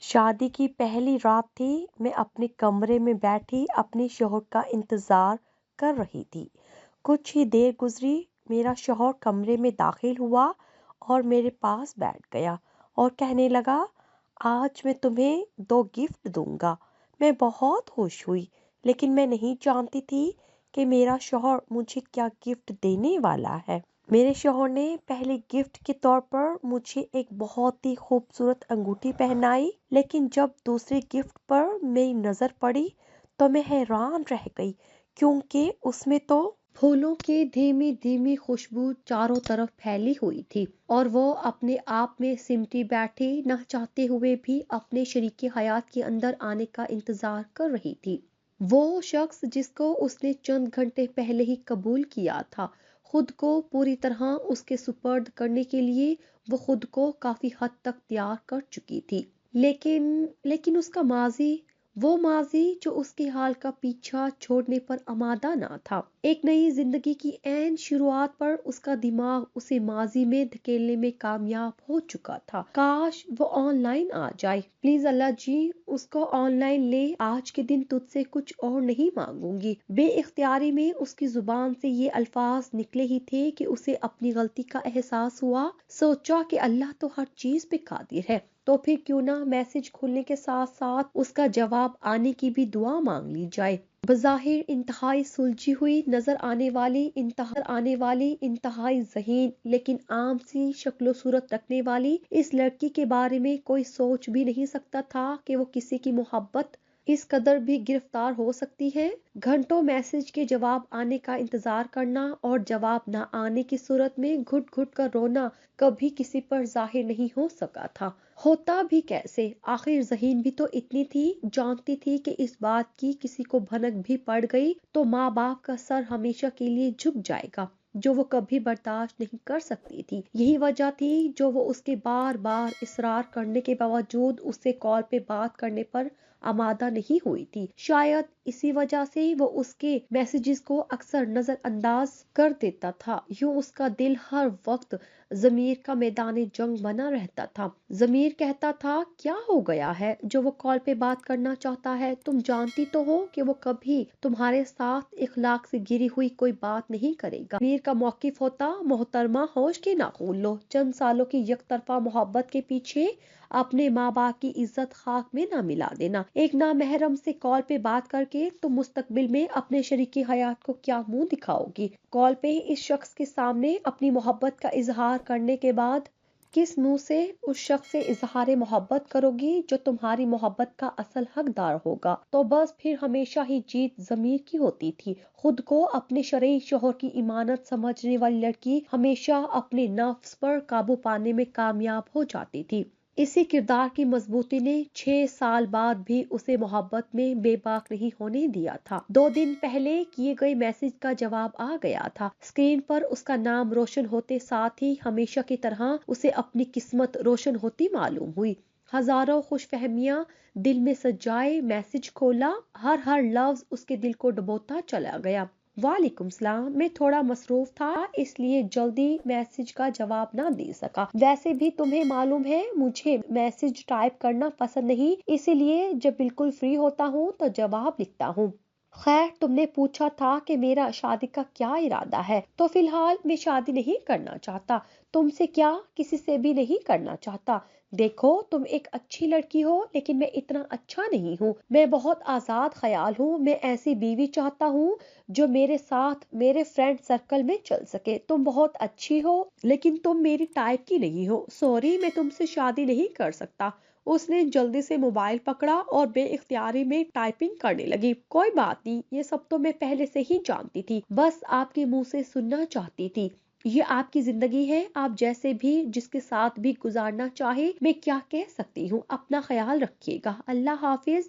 شادی کی پہلی رات تھی۔ میں اپنے کمرے میں بیٹھی اپنے شوہر کا انتظار کر رہی تھی۔ کچھ ہی دیر گزری، میرا شوہر کمرے میں داخل ہوا اور میرے پاس بیٹھ گیا اور کہنے لگا، آج میں تمہیں 2 گفٹ دوں گا۔ میں بہت خوش ہوئی، لیکن میں نہیں جانتی تھی کہ میرا شوہر مجھے کیا گفٹ دینے والا ہے۔ میرے شوہر نے پہلے گفٹ کے طور پر مجھے ایک بہت ہی خوبصورت انگوٹھی پہنائی، لیکن جب دوسرے گفٹ پر میری نظر پڑی تو میں حیران رہ گئی، کیونکہ اس میں تو پھولوں کی دھیمی دھیمی خوشبو چاروں طرف پھیلی ہوئی تھی، اور وہ اپنے آپ میں سمٹی بیٹھی نہ چاہتے ہوئے بھی اپنے شریک حیات کے اندر آنے کا انتظار کر رہی تھی۔ وہ شخص جس کو اس نے چند گھنٹے پہلے ہی قبول کیا تھا، خود کو پوری طرح اس کے سپرد کرنے کے لیے وہ خود کو کافی حد تک تیار کر چکی تھی، لیکن اس کا ماضی، وہ ماضی جو اس کے حال کا پیچھا چھوڑنے پر آمادہ نہ تھا، ایک نئی زندگی کی عین شروعات پر اس کا دماغ اسے ماضی میں دھکیلنے میں کامیاب ہو چکا تھا۔ کاش وہ آن لائن آ جائے، پلیز اللہ جی اس کو آن لائن لے، آج کے دن تجھ سے کچھ اور نہیں مانگوں گی۔ بے اختیاری میں اس کی زبان سے یہ الفاظ نکلے ہی تھے کہ اسے اپنی غلطی کا احساس ہوا۔ سوچا کہ اللہ تو ہر چیز پہ قادر ہے، تو پھر کیوں نہ میسج کھلنے کے ساتھ ساتھ اس کا جواب آنے کی بھی دعا مانگ لی جائے۔ بظاہر انتہائی سلجھی ہوئی نظر آنے والی انتہائی ذہین لیکن عام سی شکل و صورت رکھنے والی اس لڑکی کے بارے میں کوئی سوچ بھی نہیں سکتا تھا کہ وہ کسی کی محبت اس قدر بھی گرفتار ہو سکتی ہے۔ گھنٹوں میسج کے جواب آنے کا انتظار کرنا اور جواب نہ آنے کی صورت میں گھٹ گھٹ کر رونا کبھی کسی پر ظاہر نہیں ہو سکا تھا۔ ہوتا بھی کیسے؟ آخر ذہین بھی تو اتنی تھی، جانتی تھی کہ اس بات کی کسی کو بھنک بھی پڑ گئی تو ماں باپ کا سر ہمیشہ کے لیے جھک جائے گا، جو وہ کبھی برداشت نہیں کر سکتی تھی۔ یہی وجہ تھی جو وہ اس کے بار بار اصرار کرنے کے باوجود اس سے کال پہ بات کرنے پر آمادہ نہیں ہوئی تھی۔ شاید اسی وجہ سے وہ اس کے میسیجز کو اکثر نظر انداز کر دیتا تھا۔ یوں اس کا دل ہر وقت ضمیر کا میدان جنگ بنا رہتا تھا۔ ضمیر کہتا تھا، کیا ہو گیا ہے جو وہ کال پہ بات کرنا چاہتا ہے؟ تم جانتی تو ہو کہ وہ کبھی تمہارے ساتھ اخلاق سے گری ہوئی کوئی بات نہیں کرے گا۔ ضمیر کا موقف ہوتا، محترمہ ہوش کے ناخن لو، چند سالوں کی یک طرفہ محبت کے پیچھے اپنے ماں باپ کی عزت خاک میں نہ ملا دینا۔ ایک نامحرم سے کال پہ بات کر کے تم مستقبل میں اپنے شریک حیات کو کیا منہ دکھاؤ گی؟ کال پہ اس شخص کے سامنے اپنی محبت کا اظہار کرنے کے بعد کس منہ سے اس شخص سے اظہار محبت کرو گی جو تمہاری محبت کا اصل حقدار ہوگا؟ تو بس پھر ہمیشہ ہی جیت ضمیر کی ہوتی تھی۔ خود کو اپنے شرعی شوہر کی امانت سمجھنے والی لڑکی ہمیشہ اپنے نفس پر قابو پانے میں کامیاب ہو جاتی تھی۔ اسی کردار کی مضبوطی نے 6 سال بعد بھی اسے محبت میں بے باک نہیں ہونے دیا تھا۔ 2 دن پہلے کیے گئے میسج کا جواب آ گیا تھا۔ اسکرین پر اس کا نام روشن ہوتے ساتھ ہی ہمیشہ کی طرح اسے اپنی قسمت روشن ہوتی معلوم ہوئی۔ ہزاروں خوش فہمیاں دل میں سجائے میسج کھولا، ہر لفظ اس کے دل کو ڈبوتا چلا گیا۔ وعلیکم السلام، میں تھوڑا مصروف تھا اس لیے جلدی میسج کا جواب نہ دے سکا۔ ویسے بھی تمہیں معلوم ہے مجھے میسج ٹائپ کرنا پسند نہیں، اسی لیے جب بالکل فری ہوتا ہوں تو جواب لکھتا ہوں۔ خیر، تم نے پوچھا تھا کہ میرا شادی کا کیا ارادہ ہے، تو فی الحال میں شادی نہیں کرنا چاہتا، تم سے کیا کسی سے بھی نہیں کرنا چاہتا۔ دیکھو تم ایک اچھی لڑکی ہو لیکن میں اتنا اچھا نہیں ہوں، میں بہت آزاد خیال ہوں، میں ایسی بیوی چاہتا ہوں جو میرے ساتھ میرے فرینڈ سرکل میں چل سکے۔ تم بہت اچھی ہو لیکن تم میری ٹائپ کی نہیں ہو، سوری میں تم سے شادی نہیں کر سکتا۔ اس نے جلدی سے موبائل پکڑا اور بے اختیاری میں ٹائپنگ کرنے لگی۔ کوئی بات نہیں، یہ سب تو میں پہلے سے ہی جانتی تھی، بس آپ کے منہ سے سننا چاہتی تھی۔ یہ آپ کی زندگی ہے، آپ جیسے بھی جس کے ساتھ بھی گزارنا چاہے، میں کیا کہہ سکتی ہوں۔ اپنا خیال رکھیے گا، اللہ حافظ۔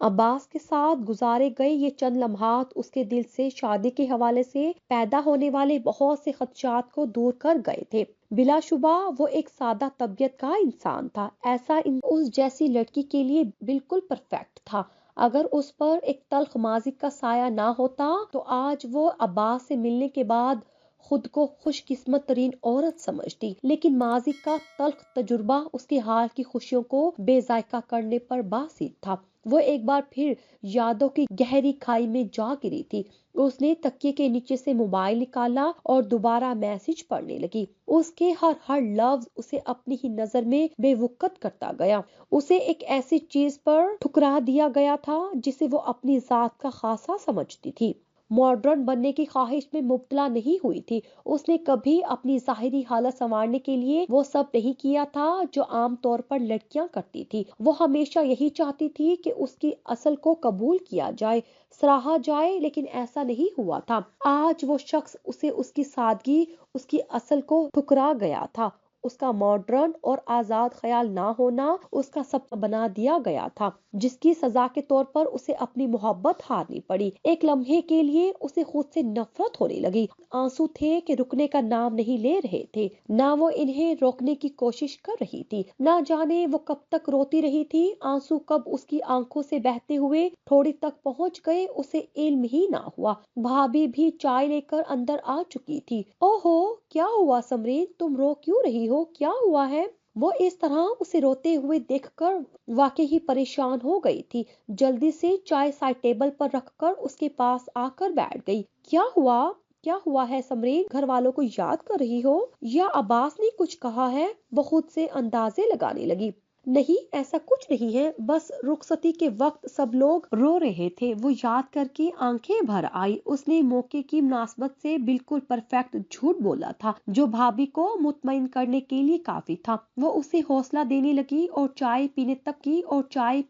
عباس کے ساتھ گزارے گئے یہ چند لمحات اس کے دل سے شادی کے حوالے سے پیدا ہونے والے بہت سے خدشات کو دور کر گئے تھے۔ بلا شبہ وہ ایک سادہ طبیعت کا انسان تھا، ایسا اس جیسی لڑکی کے لیے بالکل پرفیکٹ تھا۔ اگر اس پر ایک تلخ ماضی کا سایہ نہ ہوتا تو آج وہ عباس سے ملنے کے بعد خود کو خوش قسمت ترین عورت سمجھتی، لیکن ماضی کا تلخ تجربہ اس کے حال کی خوشیوں کو بے ذائقہ کرنے پر باسط تھا۔ وہ ایک بار پھر یادوں کی گہری کھائی میں جا گری تھی۔ اس نے تکیے کے نیچے سے موبائل نکالا اور دوبارہ میسج پڑھنے لگی۔ اس کے ہر لفظ اسے اپنی ہی نظر میں بے وقت کرتا گیا۔ اسے ایک ایسی چیز پر ٹھکرا دیا گیا تھا جسے وہ اپنی ذات کا خاصہ سمجھتی تھی۔ ماڈرن بننے کی خواہش میں مبتلا نہیں ہوئی تھی۔ اس نے کبھی اپنی ظاہری حالت سنوارنے کے لیے وہ سب نہیں کیا تھا جو عام طور پر لڑکیاں کرتی تھی۔ وہ ہمیشہ یہی چاہتی تھی کہ اس کی اصل کو قبول کیا جائے، سراہا جائے، لیکن ایسا نہیں ہوا تھا۔ آج وہ شخص اسے اس کی سادگی، اس کی اصل کو ٹھکرا گیا تھا۔ اس کا ماڈرن اور آزاد خیال نہ ہونا اس کا سب بنا دیا گیا تھا، جس کی سزا کے طور پر اسے اپنی محبت ہارنی پڑی۔ ایک لمحے کے لیے اسے خود سے نفرت ہونے لگی۔ آنسو تھے کہ رکنے کا نام نہیں لے رہے تھے، نہ وہ انہیں روکنے کی کوشش کر رہی تھی۔ نہ جانے وہ کب تک روتی رہی تھی۔ آنسو کب اس کی آنکھوں سے بہتے ہوئے تھوڑی تک پہنچ گئے اسے علم ہی نہ ہوا۔ بھابھی بھی چائے لے کر اندر آ چکی تھی۔ اوہو، کیا ہوا سمرین، تم رو کیوں رہی ہو، کیا ہوا ہے؟ وہ اس طرح اسے روتے ہوئے دیکھ کر واقعی ہی پریشان ہو گئی تھی۔ جلدی سے چائے سائڈ ٹیبل پر رکھ کر اس کے پاس آ کر بیٹھ گئی۔ کیا ہوا ہے سمرین، گھر والوں کو یاد کر رہی ہو یا عباس نے کچھ کہا ہے؟ وہ خود سے اندازے لگانے لگی۔ نہیں، ایسا کچھ نہیں ہے، بس رخصتی کے وقت سب لوگ رو رہے تھے، وہ یاد کر کے آنکھیں بھر آئی۔ اس نے موقع کی مناسبت سے بالکل پرفیکٹ جھوٹ بولا تھا جو بھابھی کو مطمئن کرنے کے لیے کافی تھا۔ وہ اسے حوصلہ دینے لگی اور چائے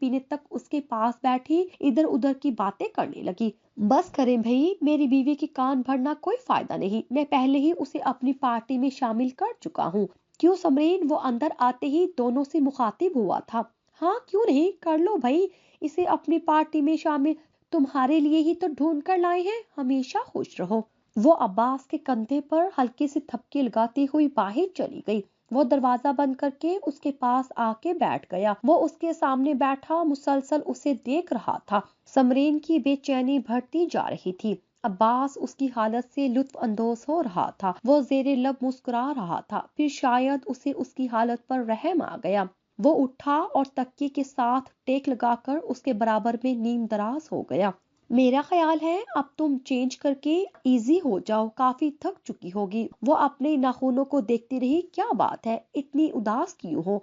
پینے تک اس کے پاس بیٹھی ادھر ادھر کی باتیں کرنے لگی۔ بس کریں بھائی، میری بیوی کی کان بھرنا کوئی فائدہ نہیں، میں پہلے ہی اسے اپنی پارٹی میں شامل کر چکا ہوں۔ کیوں سمرین، وہ اندر آتے ہی دونوں سے مخاطب ہوا تھا۔ ہاں کیوں نہیں، کر لو بھائی اسے اپنی پارٹی میں شامل، تمہارے لیے ہی تو ڈھونڈ کر لائے ہیں، ہمیشہ خوش رہو۔ وہ عباس کے کندھے پر ہلکے سے تھپکی لگاتی ہوئی باہر چلی گئی۔ وہ دروازہ بند کر کے اس کے پاس آ کے بیٹھ گیا۔ وہ اس کے سامنے بیٹھا مسلسل اسے دیکھ رہا تھا۔ سمرین کی بے چینی بڑھتی جا رہی تھی۔ عباس اس کی حالت سے لطف اندوز ہو رہا تھا۔ وہ زیر لب مسکرا رہا تھا۔ پھر شاید اسے اس کی حالت پر رحم آ گیا۔ وہ اٹھا اور تکیے کے ساتھ ٹیک لگا کر اس کے برابر میں نیم دراز ہو گیا۔ میرا خیال ہے اب تم چینج کر کے ایزی ہو جاؤ، کافی تھک چکی ہوگی۔ وہ اپنے ناخنوں کو دیکھتی رہی۔ کیا بات ہے، اتنی اداس کیوں ہو؟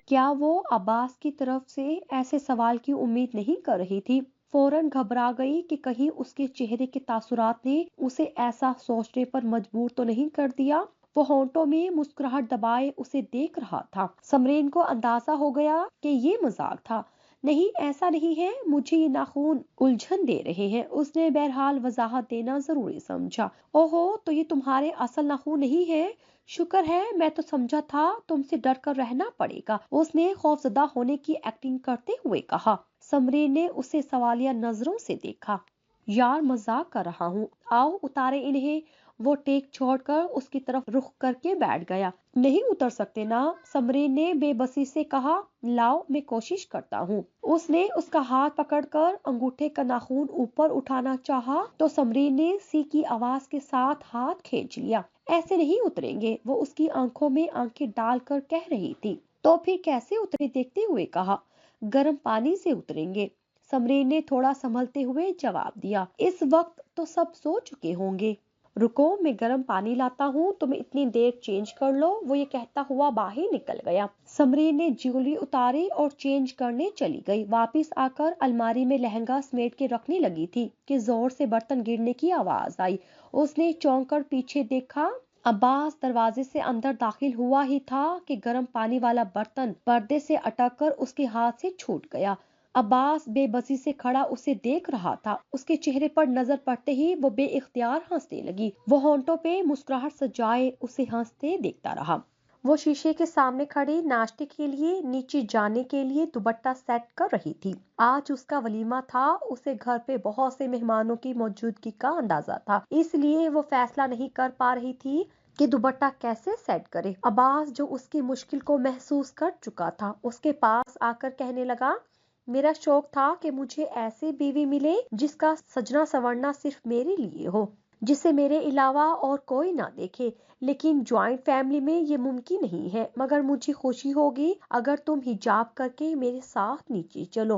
کیا وہ عباس کی طرف سے ایسے سوال کی امید نہیں کر رہی تھی؟ فوراً گھبرا گئی کہ کہیں اس کے چہرے کے تاثرات نے اسے ایسا سوچنے پر مجبور تو نہیں کر دیا۔ وہ ہونٹوں میں مسکراہٹ دبائے اسے دیکھ رہا تھا۔ سمرین کو اندازہ ہو گیا کہ یہ مذاق تھا۔ نہیں، ایسا نہیں ہے، مجھے یہ ناخن الجھن دے رہے ہیں۔ اس نے بہرحال وضاحت دینا ضروری سمجھا۔ اوہو، تو یہ تمہارے اصل ناخن نہیں ہے؟ شکر ہے، میں تو سمجھا تھا تم سے ڈر کر رہنا پڑے گا، اس نے خوفزدہ ہونے کی ایکٹنگ کرتے ہوئے کہا۔ سمرین نے اسے سوالیہ نظروں سے دیکھا۔ یار مذاق کر رہا ہوں، آؤ اتارے انہیں۔ وہ ٹیک چھوڑ کر اس کی طرف رخ کر کے بیٹھ گیا۔ نہیں اتر سکتے نا؟ سمرین نے بے بسی سے کہا۔ لاؤ میں کوشش کرتا ہوں۔ اس نے اس کا ہاتھ پکڑ کر انگوٹھے کا ناخن اوپر اٹھانا چاہا تو سمرین نے سی کی آواز کے ساتھ ہاتھ کھینچ لیا۔ ایسے نہیں اتریں گے، وہ اس کی آنکھوں میں آنکھیں ڈال کر کہہ رہی تھی۔ تو پھر کیسے اترے؟ دیکھتے ہوئے کہا۔ گرم پانی سے اتریں گے، سمرین نے تھوڑا سنبھلتے ہوئے جواب دیا۔ اس وقت تو سب سو چکے ہوں گے۔ رکو، میں گرم پانی لاتا ہوں، تم اتنی دیر چینج کر لو۔ وہ یہ کہتا ہوا باہر نکل گیا۔ سمرین نے جیولری اتاری اور چینج کرنے چلی گئی۔ واپس آ کر الماری میں لہنگا سمیٹ کے رکھنے لگی تھی کہ زور سے برتن گرنے کی آواز آئی۔ اس نے چونک کر پیچھے دیکھا۔ عباس دروازے سے اندر داخل ہوا ہی تھا کہ گرم پانی والا برتن پردے سے اٹک کر اس کے ہاتھ سے چھوٹ گیا۔ عباس بے بسی سے کھڑا اسے دیکھ رہا تھا۔ اس کے چہرے پر نظر پڑتے ہی وہ بے اختیار ہنسنے لگی۔ وہ ہونٹوں پہ مسکراہٹ سجائے اسے ہنستے دیکھتا رہا۔ وہ شیشے کے سامنے کھڑی ناشتے کے لیے نیچے جانے کے لیے دوپٹہ سیٹ کر رہی تھی۔ آج اس کا ولیمہ تھا، اسے گھر پہ بہت سے مہمانوں کی موجودگی کا اندازہ تھا، اس لیے وہ فیصلہ نہیں کر پا رہی تھی کہ دوپٹہ کیسے سیٹ کرے۔ عباس جو اس کی مشکل کو محسوس کر چکا تھا، اس کے پاس آ کر کہنے لگا، میرا شوق تھا کہ مجھے ایسی بیوی ملے جس کا سجنا سنورنا صرف میرے لیے ہو، جسے میرے علاوہ اور کوئی نہ دیکھے، لیکن جوائنٹ فیملی میں یہ ممکن نہیں ہے، مگر مجھے خوشی ہوگی اگر تم حجاب کر کے میرے ساتھ نیچے چلو۔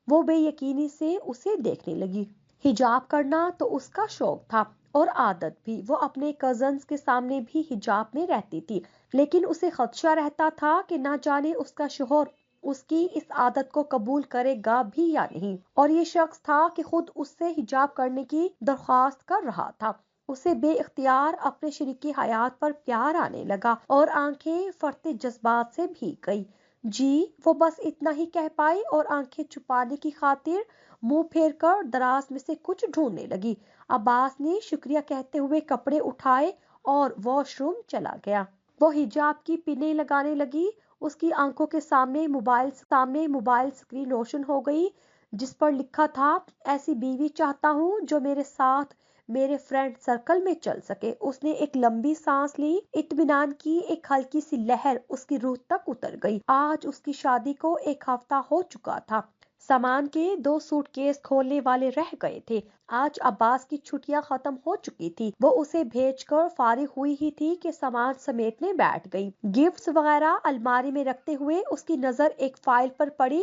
وہ بے یقینی سے اسے دیکھنے لگی۔ حجاب کرنا تو اس کا شوق تھا اور عادت بھی، وہ اپنے کزنز کے سامنے بھی حجاب میں رہتی تھی، لیکن اسے خدشہ رہتا تھا کہ نہ جانے اس کا شوہر اس کی اس عادت کو قبول کرے گا بھی یا نہیں، اور یہ شخص تھا کہ خود اس سے حجاب کرنے کی درخواست کر رہا تھا۔ اسے بے اختیار اپنے شریک حیات پر پیار آنے لگا اور آنکھیں فرتے جذبات سے بھیگ گئی۔ جی، وہ بس اتنا ہی کہہ پائی اور آنکھیں چھپانے کی خاطر منہ پھیر کر دراز میں سے کچھ ڈھونڈنے لگی۔ عباس نے شکریہ کہتے ہوئے کپڑے اٹھائے اور واش روم چلا گیا۔ وہ حجاب کی پنیں لگانے لگی۔ اس کی آنکھوں کے سامنے موبائل اسکرین روشن ہو گئی جس پر لکھا تھا، ایسی بیوی چاہتا ہوں جو میرے ساتھ میرے فرینڈ سرکل میں چل سکے۔ اس نے ایک لمبی سانس لی، اطمینان کی ایک ہلکی سی لہر اس کی روح تک اتر گئی۔ آج اس کی شادی کو 1 ہفتہ ہو چکا تھا۔ سامان کے 2 سوٹ کیس کھولنے والے رہ گئے تھے۔ آج عباس کی چھٹیاں ختم ہو چکی تھی۔ وہ اسے بھیج کر فارغ ہوئی ہی تھی کہ سامان سمیٹنے بیٹھ گئی۔ گفٹس وغیرہ الماری میں رکھتے ہوئے اس کی نظر ایک فائل پر پڑی۔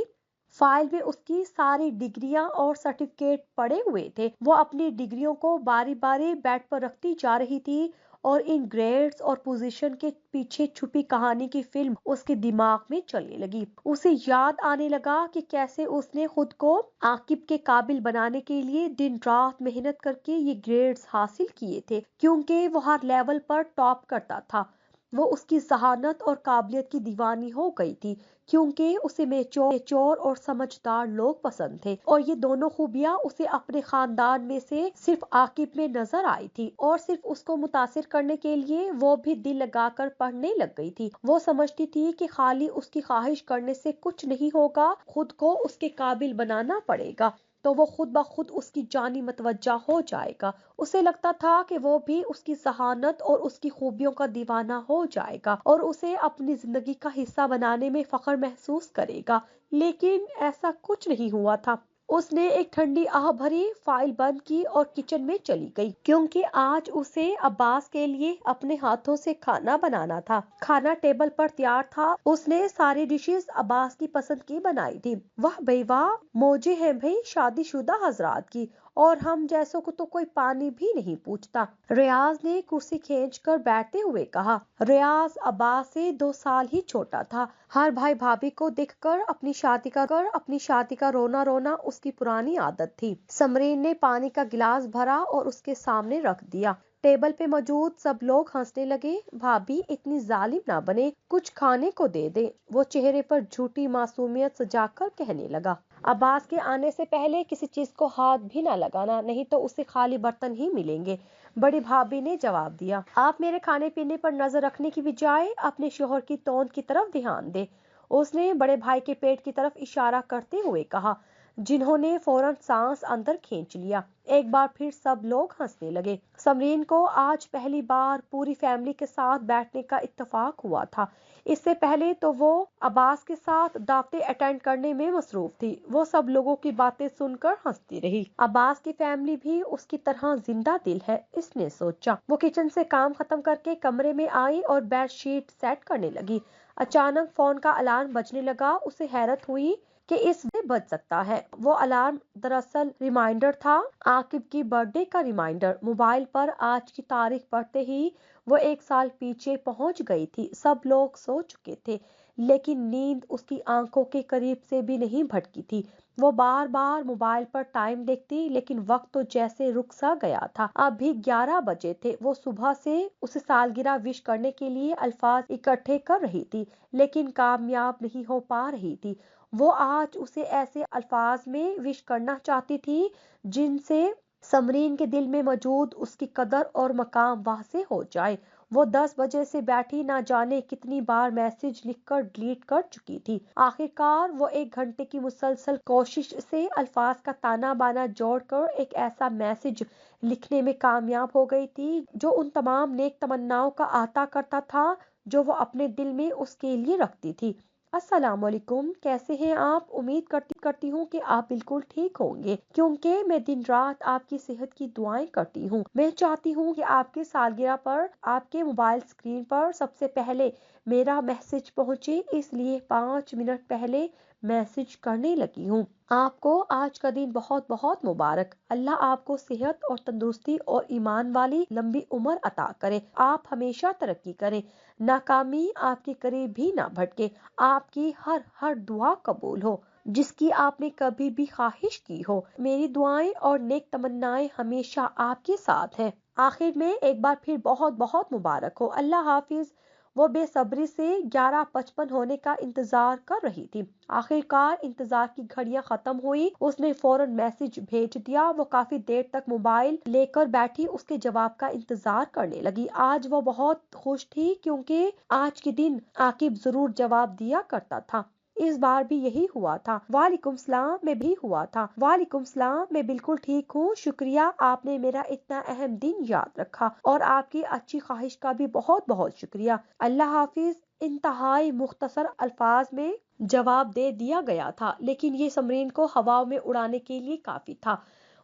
فائل میں اس کی ساری ڈگریاں اور سرٹیفکیٹ پڑے ہوئے تھے۔ وہ اپنی ڈگریوں کو باری باری بیڈ پر رکھتی جا رہی تھی اور ان گریڈز اور پوزیشن کے پیچھے چھپی کہانی کی فلم اس کے دماغ میں چلنے لگی۔ اسے یاد آنے لگا کہ کیسے اس نے خود کو عاقب کے قابل بنانے کے لیے دن رات محنت کر کے یہ گریڈز حاصل کیے تھے، کیونکہ وہ ہر لیول پر ٹاپ کرتا تھا۔ وہ اس کی ذہانت اور قابلیت کی دیوانی ہو گئی تھی، کیونکہ اسے میچور اور سمجھدار لوگ پسند تھے، اور یہ دونوں خوبیاں اسے اپنے خاندان میں سے صرف عاقب میں نظر آئی تھی، اور صرف اس کو متاثر کرنے کے لیے وہ بھی دل لگا کر پڑھنے لگ گئی تھی۔ وہ سمجھتی تھی کہ خالی اس کی خواہش کرنے سے کچھ نہیں ہوگا، خود کو اس کے قابل بنانا پڑے گا، تو وہ خود بخود اس کی جانی متوجہ ہو جائے گا۔ اسے لگتا تھا کہ وہ بھی اس کی ذہانت اور اس کی خوبیوں کا دیوانہ ہو جائے گا اور اسے اپنی زندگی کا حصہ بنانے میں فخر محسوس کرے گا، لیکن ایسا کچھ نہیں ہوا تھا۔ اس نے ایک ٹھنڈی آہ بھری، فائل بند کی اور کچن میں چلی گئی، کیونکہ آج اسے عباس کے لیے اپنے ہاتھوں سے کھانا بنانا تھا۔ کھانا ٹیبل پر تیار تھا۔ اس نے ساری ڈشز عباس کی پسند کی بنائی تھی۔ واہ بھئی واہ، موجیں ہیں بھئی شادی شدہ حضرات کی، اور ہم جیسوں کو تو کوئی پانی بھی نہیں پوچھتا۔ ریاض نے کرسی کھینچ کر بیٹھتے ہوئے کہا۔ ریاض عباس سے 2 سال ہی چھوٹا تھا۔ ہر بھائی بھابھی کو دیکھ کر اپنی شادی کا رونا اس کی پرانی عادت تھی۔ سمرین نے پانی کا گلاس بھرا اور اس کے سامنے رکھ دیا۔ ٹیبل پہ موجود سب لوگ ہنسنے لگے۔ بھابھی اتنی ظالم نہ بنے، کچھ کھانے کو دے دے، وہ چہرے پر جھوٹی معصومیت سجا کر کہنے لگا۔ عباس کے آنے سے پہلے کسی چیز کو ہاتھ بھی نہ لگانا، نہیں تو اسے خالی برتن ہی ملیں گے، بڑی بھابھی نے جواب دیا۔ آپ میرے کھانے پینے پر نظر رکھنے کی بجائے اپنے شوہر کی توند کی طرف دھیان دیں، اس نے بڑے بھائی کے پیٹ کی طرف اشارہ کرتے ہوئے کہا، جنہوں نے فوراً سانس اندر کھینچ لیا۔ ایک بار پھر سب لوگ ہنسنے لگے۔ سمرین کو آج پہلی بار پوری فیملی کے ساتھ بیٹھنے کا اتفاق ہوا تھا۔ اس سے پہلے تو وہ عباس کے ساتھ دعوتیں اٹینڈ کرنے میں مصروف تھی۔ وہ سب لوگوں کی باتیں سن کر ہنستی رہی۔ عباس کی فیملی بھی اس کی طرح زندہ دل ہے، اس نے سوچا۔ وہ کچن سے کام ختم کر کے کمرے میں آئی اور بیڈ شیٹ سیٹ کرنے لگی۔ اچانک فون کا الارم بجنے لگا۔ اسے حیرت ہوئی کہ اس سے بج سکتا ہے۔ وہ الارم دراصل ریمائنڈر تھا، عاقب کی برتھ ڈے کا ریمائنڈر۔ موبائل پر آج کی تاریخ پڑھتے ہی وہ 1 سال پیچھے پہنچ گئی تھی۔ سب لوگ سو چکے تھے، لیکن نیند اس کی آنکھوں کے قریب سے بھی نہیں بھٹکی تھی۔ وہ بار بار موبائل پر ٹائم دیکھتی، لیکن وقت تو جیسے رک سا گیا تھا۔ اب بھی 11 بجے تھے۔ وہ صبح سے اسے سالگرہ وش کرنے کے لیے الفاظ اکٹھے کر رہی تھی، لیکن کامیاب نہیں ہو پا رہی تھی۔ وہ آج اسے ایسے الفاظ میں وش کرنا چاہتی تھی جن سے سمرین کے دل میں موجود اس کی قدر اور مقام واضح ہو جائے۔ وہ 10 بجے سے بیٹھی نہ جانے کتنی بار میسج لکھ کر ڈیلیٹ کر چکی تھی۔ آخرکار وہ 1 گھنٹے کی مسلسل کوشش سے الفاظ کا تانا بانا جوڑ کر ایک ایسا میسج لکھنے میں کامیاب ہو گئی تھی جو ان تمام نیک تمناؤں کا احاطہ کرتا تھا جو وہ اپنے دل میں اس کے لیے رکھتی تھی۔ السلام علیکم، کیسے ہیں آپ؟ امید کرتی ہوں کہ آپ بالکل ٹھیک ہوں گے، کیونکہ میں دن رات آپ کی صحت کی دعائیں کرتی ہوں۔ میں چاہتی ہوں کہ آپ کی سالگرہ پر آپ کے موبائل اسکرین پر سب سے پہلے میرا میسج پہنچے، اس لیے 5 منٹ پہلے میسج کرنے لگی ہوں۔ آپ کو آج کا دن بہت بہت مبارک۔ اللہ آپ کو صحت اور تندرستی اور ایمان والی لمبی عمر عطا کرے۔ آپ ہمیشہ ترقی کریں، ناکامی آپ کے قریب بھی نہ بھٹکے، آپ کی ہر دعا قبول ہو جس کی آپ نے کبھی بھی خواہش کی ہو۔ میری دعائیں اور نیک تمنائیں ہمیشہ آپ کے ساتھ ہیں۔ آخر میں ایک بار پھر بہت بہت مبارک ہو۔ اللہ حافظ۔ وہ بے صبری سے 11:55 ہونے کا انتظار کر رہی تھی۔ آخرکار انتظار کی گھڑیاں ختم ہوئی۔ اس نے فوراً میسج بھیج دیا۔ وہ کافی دیر تک موبائل لے کر بیٹھی اس کے جواب کا انتظار کرنے لگی۔ آج وہ بہت خوش تھی کیونکہ آج کے دن عاقب ضرور جواب دیا کرتا تھا۔ اس بار بھی یہی ہوا تھا۔ وعلیکم السلام، میں بھی ہوا تھا۔ وعلیکم السلام، میں بالکل ٹھیک ہوں، شکریہ، آپ نے میرا اتنا اہم دن یاد رکھا، اور آپ کی اچھی خواہش کا بھی بہت بہت شکریہ، اللہ حافظ۔ انتہائی مختصر الفاظ میں جواب دے دیا گیا تھا، لیکن یہ سمرین کو ہواؤں میں اڑانے کے لیے کافی تھا۔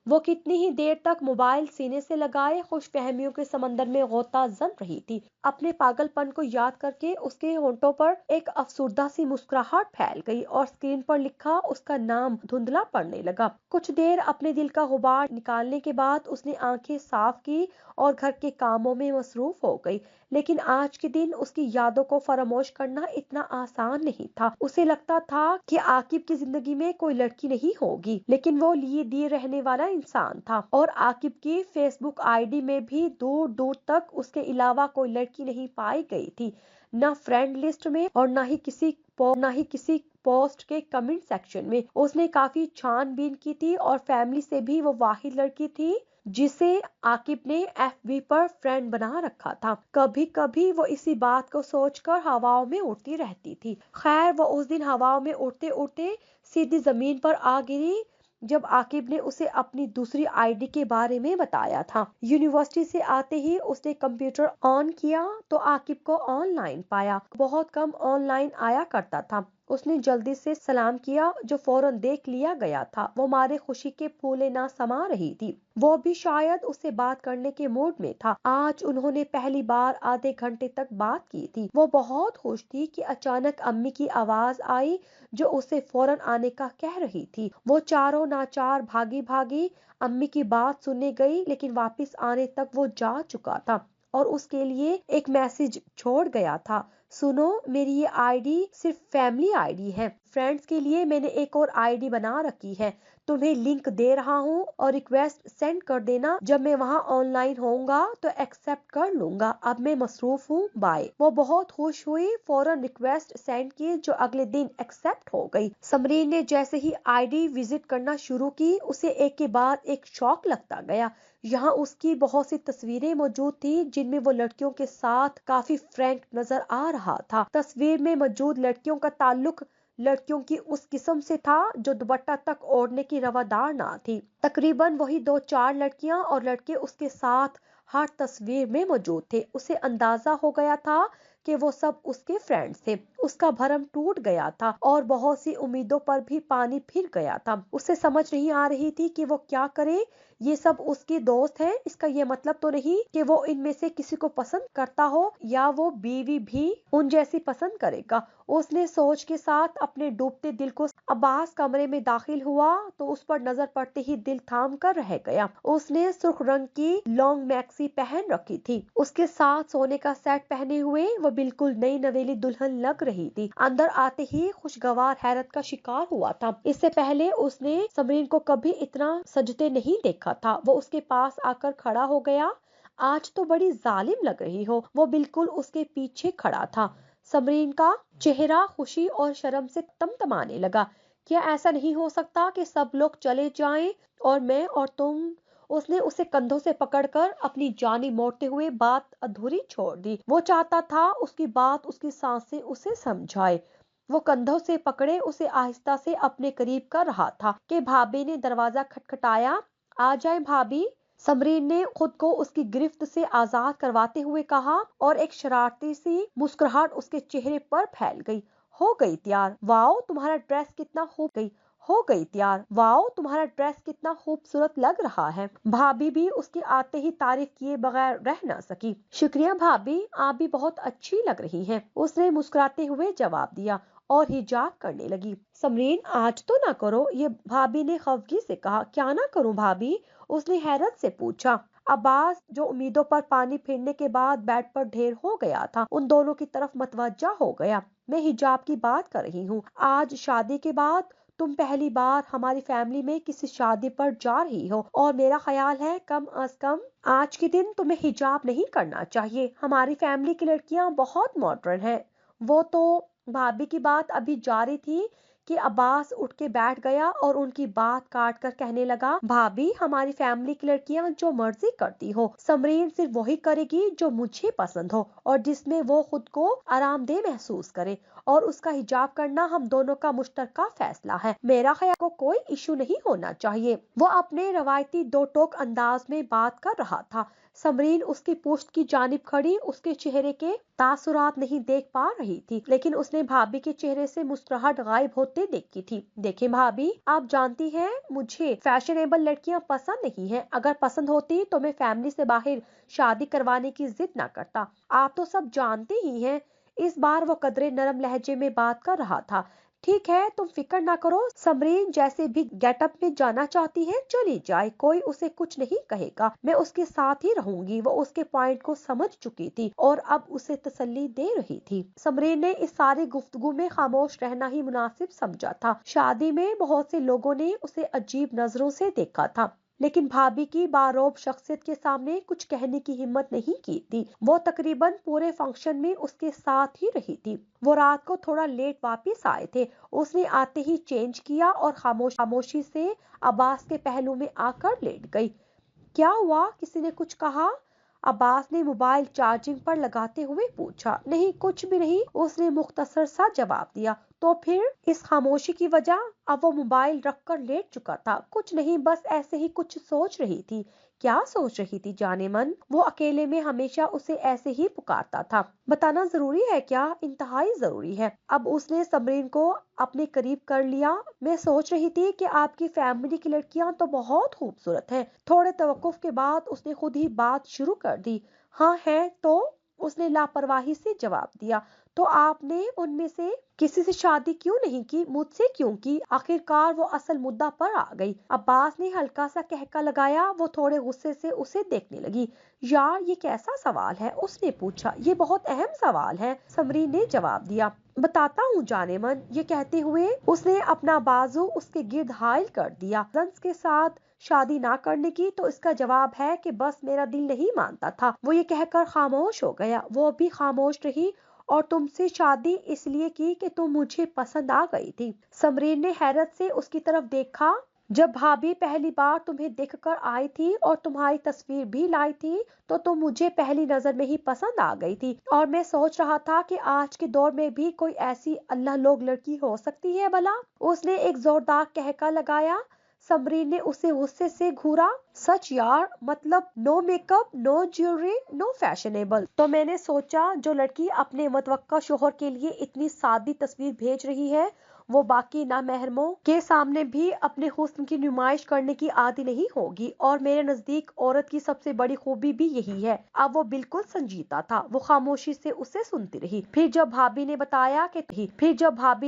وہ کتنی ہی دیر تک موبائل سینے سے لگائے خوش فہمیوں کے سمندر میں غوطہ زن رہی تھی۔ اپنے پاگل پن کو یاد کر کے اس کے ہونٹوں پر ایک افسردہ سی مسکراہٹ پھیل گئی اور اسکرین پر لکھا اس کا نام دھندلا پڑنے لگا۔ کچھ دیر اپنے دل کا غبار نکالنے کے بعد اس نے آنکھیں صاف کی اور گھر کے کاموں میں مصروف ہو گئی، لیکن آج کے دن اس کی یادوں کو فراموش کرنا اتنا آسان نہیں تھا۔ اسے لگتا تھا کہ عاقب کی زندگی میں کوئی لڑکی نہیں ہوگی، لیکن وہ لیے دیے رہنے والا انسان تھا، اور عاقب کی فیس بک آئی ڈی میں بھی دور دور تک اس کے علاوہ کوئی لڑکی نہیں پائی گئی تھی، نہ فرینڈ لسٹ میں اور نہ ہی کسی پوسٹ کے کمنٹ سیکشن میں۔ اس نے کافی چھان بین کی تھی اور فیملی سے بھی وہ واحد لڑکی تھی جسے عاقب نے ایف بی پر فرینڈ بنا رکھا تھا۔ کبھی کبھی وہ اسی بات کو سوچ کر ہواؤں میں اڑتی رہتی تھی۔ خیر، وہ اس دن ہواؤں میں اڑتے اڑتے سیدھی زمین پر آ گری جب عاقب نے اسے اپنی دوسری آئی ڈی کے بارے میں بتایا تھا۔ یونیورسٹی سے آتے ہی اس نے کمپیوٹر آن کیا تو عاقب کو آن لائن پایا۔ بہت کم آن لائن آیا کرتا تھا۔ اس نے جلدی سے سلام کیا جو فوراً دیکھ لیا گیا تھا۔ وہ مارے خوشی کے پھولے نہ سما رہی تھی۔ وہ بھی شاید اس سے بات کرنے کے موڈ میں تھا۔ آج انہوں نے پہلی بار آدھے گھنٹے تک بات کی تھی۔ وہ بہت خوش تھی کہ اچانک امی کی آواز آئی جو اسے فوراً آنے کا کہہ رہی تھی۔ وہ چاروں ناچار بھاگی امی کی بات سننے گئی، لیکن واپس آنے تک وہ جا چکا تھا اور اس کے لیے ایک میسج چھوڑ گیا تھا۔ سنو، میری یہ آئی ڈی صرف فیملی آئی ڈی ہے، فرینڈز کے لیے میں نے ایک اور آئی ڈی بنا رکھی ہے، تمہیں لنک دے رہا ہوں اور ریکویسٹ سینڈ کر دینا، جب میں وہاں آن لائن ہوں گا تو ایکسپٹ کر لوں گا، اب میں مصروف ہوں، بائے۔ وہ بہت خوش ہوئی، فوراً ریکویسٹ سینڈ کی جو اگلے دن ایکسپٹ ہو گئی۔ سمرین نے جیسے ہی آئی ڈی وزٹ کرنا شروع کی، اسے ایک کے بعد ایک شوق لگتا گیا۔ یہاں اس کی بہت سی تصویریں موجود تھی جن میں وہ لڑکیوں کے ساتھ کافی فرینک نظر آ رہا تھا۔ تصویر میں موجود لڑکیوں کا تعلق لڑکیوں کی اس قسم سے تھا جو دوپٹہ تک اوڑھنے کی روادار نہ تھی۔ تقریباً وہی 2-4 لڑکیاں اور لڑکے اس کے ساتھ ہر تصویر میں موجود تھے۔ اسے اندازہ ہو گیا تھا کہ وہ سب اس کے فرینڈز تھے۔ اس کا بھرم ٹوٹ گیا تھا اور بہت سی امیدوں پر بھی پانی پھر گیا تھا۔ اسے سمجھ نہیں آ رہی تھی کہ وہ کیا کرے۔ یہ سب اس کے دوست ہیں، اس کا یہ مطلب تو نہیں کہ وہ ان میں سے کسی کو پسند کرتا ہو یا وہ بیوی بھی ان جیسی پسند کرے گا۔ اس نے سوچ کے ساتھ اپنے ڈوبتے دل کو عباس کمرے میں داخل ہوا تو اس پر نظر پڑتے ہی دل تھام کر رہ گیا۔ اس نے سرخ رنگ کی لانگ میکسی پہن رکھی تھی۔ اس کے ساتھ سونے کا سیٹ پہنے ہوئے وہ بالکل نئی نویلی دلہن لگ رہی تھی۔ اندر آتے ہی خوشگوار حیرت کا شکار ہوا تھا۔ اس سے پہلے اس نے سمرین کو کبھی اتنا سجتے نہیں دیکھا تھا۔ وہ اس کے پاس آ کر کھڑا ہو گیا۔ آج تو بڑی ظالم لگ رہی ہو۔ وہ بالکل اس کے پیچھے کھڑا تھا۔ سمرین کا چہرہ خوشی اور شرم سے تمتمانے لگا۔ کیا ایسا نہیں ہو سکتا کہ سب لوگ چلے جائیں اور میں اور تم اس نے اسے کندھوں سے پکڑ کر اپنی جانب موڑتے ہوئے بات ادھوری چھوڑ دی۔ وہ چاہتا تھا اس کی بات اس کی سانسیں اسے سمجھائے۔ وہ کندھوں سے پکڑے اسے آہستہ سے اپنے قریب کر رہا تھا کہ بھابھی نے دروازہ کھٹکھٹایا۔ آ جائیں بھابھی، سمرین نے خود کو اس کی گرفت سے آزاد کرواتے ہوئے کہا اور ایک شرارتی سی مسکراہٹ اس کے چہرے پر پھیل گئی۔ ہو گئی تیار، واؤ تمہارا ڈریس کتنا خوبصورت لگ رہا ہے۔ بھابھی بھی اس کے آتے ہی تعریف کیے بغیر رہ نہ سکی۔ شکریہ بھابھی، آپ بھی بہت اچھی لگ رہی ہیں، اس نے مسکراتے ہوئے جواب دیا اور حجاب کرنے لگی۔ سمرین آج تو نہ کرو، یہ بھابھی نے خفگی سے کہا۔ کیا نہ کروں بھابھی؟ اس نے حیرت سے پوچھا۔ عباس جو امیدوں پر پانی پھرنے کے بعد بیڈ پر ڈھیر ہو گیا تھا، ان دونوں کی طرف متوجہ ہو گیا۔ میں حجاب کی بات کر رہی ہوں۔ آج شادی کے بعد تم پہلی بار ہماری فیملی میں کسی شادی پر جا رہی ہو اور میرا خیال ہے کم از کم آج کے دن تمہیں حجاب نہیں کرنا چاہیے۔ ہماری فیملی کی لڑکیاں بہت ماڈرن ہیں۔ وہ تو بھابھی کی بات ابھی جاری تھی کہ عباس اٹھ کے بیٹھ گیا اور ان کی بات کاٹ کر کہنے لگا، بھابھی ہماری فیملی کی لڑکیاں جو مرضی کرتی ہو، سمرین صرف وہی کرے گی جو مجھے پسند ہو اور جس میں وہ خود کو آرام دہ محسوس کرے، اور اس کا حجاب کرنا ہم دونوں کا مشترکہ فیصلہ ہے۔ میرا خیال کو کوئی ایشو نہیں ہونا چاہیے۔ وہ اپنے روایتی دو ٹوک انداز میں بات کر رہا تھا۔ سمرین اس کی پشت کی جانب کھڑی اس کے چہرے کے تاثرات نہیں دیکھ پا رہی تھی، لیکن اس نے بھابھی کے چہرے سے مسکراہٹ غائب ہوتے دیکھی تھی۔ دیکھیں بھابھی، آپ جانتی ہیں مجھے فیشنیبل لڑکیاں پسند نہیں ہیں۔ اگر پسند ہوتی تو میں فیملی سے باہر شادی کروانے کی ضد نہ کرتا۔ آپ تو سب جانتے ہی ہیں۔ اس بار وہ قدرے نرم لہجے میں بات کر رہا تھا۔ ٹھیک ہے، تم فکر نہ کرو، سمرین جیسے بھی گیٹ اپ میں جانا چاہتی ہے چلی جائے، کوئی اسے کچھ نہیں کہے گا، میں اس کے ساتھ ہی رہوں گی۔ وہ اس کے پوائنٹ کو سمجھ چکی تھی اور اب اسے تسلی دے رہی تھی۔ سمرین نے اس ساری گفتگو میں خاموش رہنا ہی مناسب سمجھا تھا۔ شادی میں بہت سے لوگوں نے اسے عجیب نظروں سے دیکھا تھا، لیکن بھابھی کی باروب شخصیت کے سامنے کچھ کہنے کی ہمت نہیں کی تھی۔ وہ تقریباً پورے فنکشن میں اس کے ساتھ ہی رہی تھی۔ وہ رات کو تھوڑا لیٹ واپس آئے تھے۔ اس نے آتے ہی چینج کیا اور خاموشی سے عباس کے پہلو میں آ کر لیٹ گئی۔ کیا ہوا، کسی نے کچھ کہا؟ عباس نے موبائل چارجنگ پر لگاتے ہوئے پوچھا۔ نہیں، کچھ بھی نہیں، اس نے مختصر سا جواب دیا۔ تو پھر اس خاموشی کی وجہ؟ اب وہ موبائل رکھ کر لیٹ چکا تھا۔ کچھ نہیں، بس ایسے ہی کچھ سوچ رہی تھی۔ کیا سوچ رہی تھی جانے من؟ وہ اکیلے میں ہمیشہ اسے ایسے ہی پکارتا تھا۔ بتانا ضروری ہے کیا؟ انتہائی ضروری ہے۔ اب اس نے سمرین کو اپنے قریب کر لیا۔ میں سوچ رہی تھی کہ آپ کی فیملی کی لڑکیاں تو بہت خوبصورت ہیں۔ تھوڑے توقف کے بعد اس نے خود ہی بات شروع کر دی۔ ہاں ہیں تو، اس نے لاپرواہی سے جواب دیا۔ تو آپ نے ان میں سے کسی سے شادی کیوں نہیں کی؟ مجھ سے کیوں کی؟ آخر کار وہ اصل مدعا پر آ گئی۔ عباس نے ہلکا سا کہکا لگایا۔ وہ تھوڑے غصے سے اسے دیکھنے لگی۔ یار یہ کیسا سوال ہے؟ اس نے پوچھا۔ یہ بہت اہم سوال ہے، سمرین نے جواب دیا۔ بتاتا ہوں جانے من، یہ کہتے ہوئے اس نے اپنا بازو اس کے گرد حائل کر دیا۔ رنس کے ساتھ شادی نہ کرنے کی تو اس کا جواب ہے کہ بس میرا دل نہیں مانتا تھا۔ وہ یہ کہہ کر خاموش ہو گیا۔ وہ بھی خاموش رہی۔ اور تم سے شادی اس لیے کی کہ تم مجھے پسند آ گئی تھی؟ سمرین نے حیرت سے اس کی طرف دیکھا۔ جب بھابھی پہلی بار تمہیں دیکھ کر آئی تھی اور تمہاری تصویر بھی لائی تھی تو تم مجھے پہلی نظر میں ہی پسند آ گئی تھی، اور میں سوچ رہا تھا کہ آج کے دور میں بھی کوئی ایسی اللہ لوگ لڑکی ہو سکتی ہے بھلا؟ اس نے ایک زوردار کہکا لگایا۔ سمرین نے اسے غصے سے گھورا۔ سچ یار، مطلب نو میک اپ، نو جیولری، نو فیشنیبل؟ تو میں نے سوچا جو لڑکی اپنے متوقع شوہر کے لیے اتنی سادی تصویر بھیج رہی ہے وہ باقی نامحرموں کے سامنے بھی اپنے حسن کی نمائش کرنے کی عادی نہیں ہوگی، اور میرے نزدیک عورت کی سب سے بڑی خوبی بھی یہی ہے۔ اب وہ بالکل سنجیدہ تھا۔ وہ خاموشی سے اسے سنتی رہی۔ پھر جب بھابھی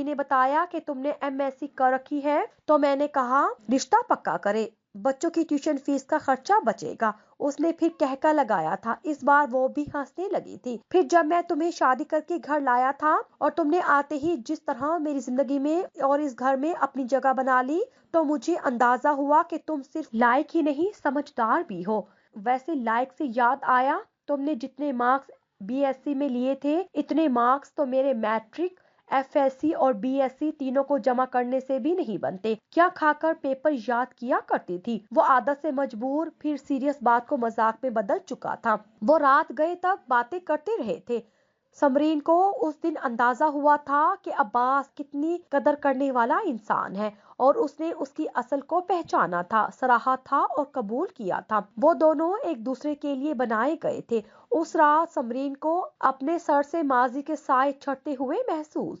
نے بتایا کہ تم نے MSc کر رکھی ہے تو میں نے کہا رشتہ پکا کرے، بچوں کی ٹیوشن فیس کا خرچہ بچے گا۔ اس نے پھر کہکا لگایا تھا۔ اس بار وہ بھی ہنسنے لگی تھی۔ پھر جب میں تمہیں شادی کر کے گھر لایا تھا اور تم نے آتے ہی جس طرح میری زندگی میں اور اس گھر میں اپنی جگہ بنا لی تو مجھے اندازہ ہوا کہ تم صرف لائق ہی نہیں سمجھدار بھی ہو۔ ویسے لائق سے یاد آیا، تم نے جتنے مارکس BSc میں لیے تھے اتنے مارکس تو میرے میٹرک ایف ایس سی اور بی ایس سی تینوں کو جمع کرنے سے بھی نہیں بنتے۔ کیا کھا کر پیپر یاد کیا کرتی تھی؟ وہ عادت سے مجبور پھر سیریس بات کو مذاق میں بدل چکا تھا۔ وہ رات گئے تک باتیں کرتے رہے تھے۔ سمرین کو اس دن اندازہ ہوا تھا کہ عباس کتنی قدر کرنے والا انسان ہے، اور اس نے اس کی اصل کو پہچانا تھا، سراہا تھا اور قبول کیا تھا۔ وہ دونوں ایک دوسرے کے لیے بنائے گئے تھے۔ اس رات سمرین کو اپنے سر سے ماضی کے سائے چھٹتے ہوئے محسوس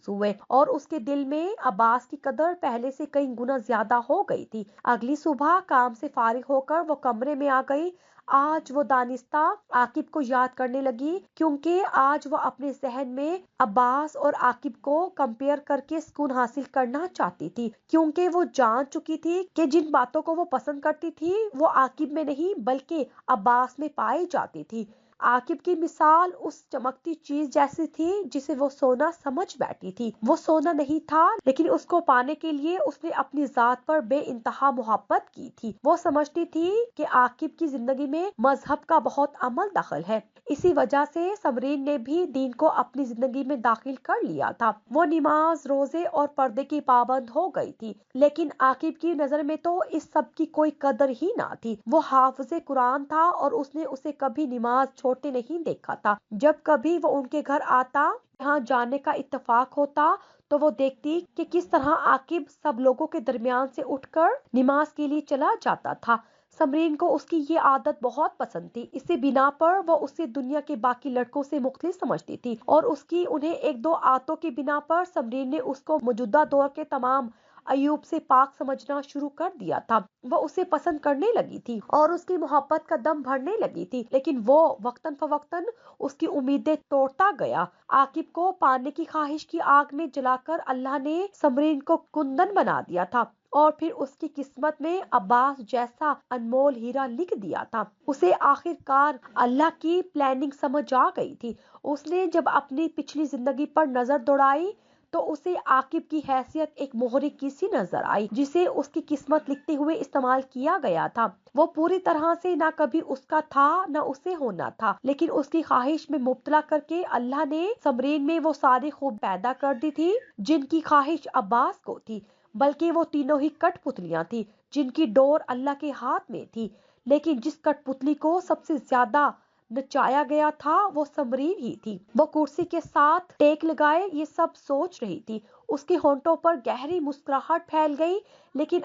ہوئے اور اس کے دل میں عباس کی قدر پہلے سے کئی گنا زیادہ ہو گئی تھی۔ اگلی صبح کام سے فارغ ہو کر وہ کمرے میں آ گئی۔ آج وہ دانستہ عاقب کو یاد کرنے لگی، کیونکہ آج وہ اپنے ذہن میں عباس اور عاقب کو کمپیئر کر کے سکون حاصل کرنا چاہتی تھی، کیونکہ وہ جان چکی تھی کہ جن باتوں کو وہ پسند کرتی تھی وہ عاقب میں نہیں بلکہ عباس میں پائی جاتی تھی۔ عاقب کی مثال اس چمکتی چیز جیسی تھی جسے وہ سونا سمجھ بیٹھی تھی۔ وہ سونا نہیں تھا، لیکن اس کو پانے کے لیے اس نے اپنی ذات پر بے انتہا محبت کی تھی۔ وہ سمجھتی تھی کہ عاقب کی زندگی میں مذہب کا بہت عمل دخل ہے۔ اسی وجہ سے سمرین نے بھی دین کو اپنی زندگی میں داخل کر لیا تھا۔ وہ نماز، روزے اور پردے کی پابند ہو گئی تھی، لیکن عاقب کی نظر میں تو اس سب کی کوئی قدر ہی نہ تھی۔ وہ حافظ قرآن تھا اور اس نے اسے کبھی نماز چھوڑتے نہیں دیکھا تھا۔ جب کبھی وہ ان کے گھر آتا، یہاں جانے کا اتفاق ہوتا، تو وہ دیکھتی کہ کس طرح عاقب سب لوگوں کے درمیان سے اٹھ کر نماز کے لیے چلا جاتا تھا۔ سمرین کو اس کی یہ عادت بہت پسند تھی۔ اسی بنا پر وہ اسے دنیا کے باقی لڑکوں سے مختلف سمجھتی تھی، اور اس کی انہیں ایک دو عادتوں کی بنا پر سمرین نے اس کو موجودہ دور کے تمام عیوب سے پاک سمجھنا شروع کر دیا تھا۔ وہ اسے پسند کرنے لگی تھی اور اس کی محبت کا دم بھرنے لگی تھی، لیکن وہ وقتاً فوقتاً اس کی امیدیں توڑتا گیا۔ عاقب کو پانے کی خواہش کی آگ میں جلا کر اللہ نے سمرین کو کندن بنا دیا تھا، اور پھر اس کی قسمت میں عباس جیسا انمول ہیرا لکھ دیا تھا۔ اسے آخر کار اللہ کی پلاننگ سمجھ آ گئی تھی۔ اس نے جب اپنی پچھلی زندگی پر نظر دوڑائی تو اسے عاقب کی حیثیت ایک محرک سی نظر آئی، جسے اس کی قسمت لکھتے ہوئے استعمال کیا گیا تھا۔ وہ پوری طرح سے نہ کبھی اس کا تھا نہ اسے ہونا تھا، لیکن اس کی خواہش میں مبتلا کر کے اللہ نے سمرین میں وہ ساری خوب پیدا کر دی تھی جن کی خواہش عباس کو تھی، بلکہ وہ تینوں ہی کٹ پتلیاں تھی جن کی ڈور اللہ کے ہاتھ میں تھی، لیکن جس کٹ پتلی کو سب سے زیادہ نچایا گیا تھا وہ سمرین ہی تھی۔ وہ کرسی کے ساتھ ٹیک لگائے یہ سب سوچ رہی تھی۔ اس کے ہونٹوں پر گہری مسکراہٹ پھیل گئی، لیکن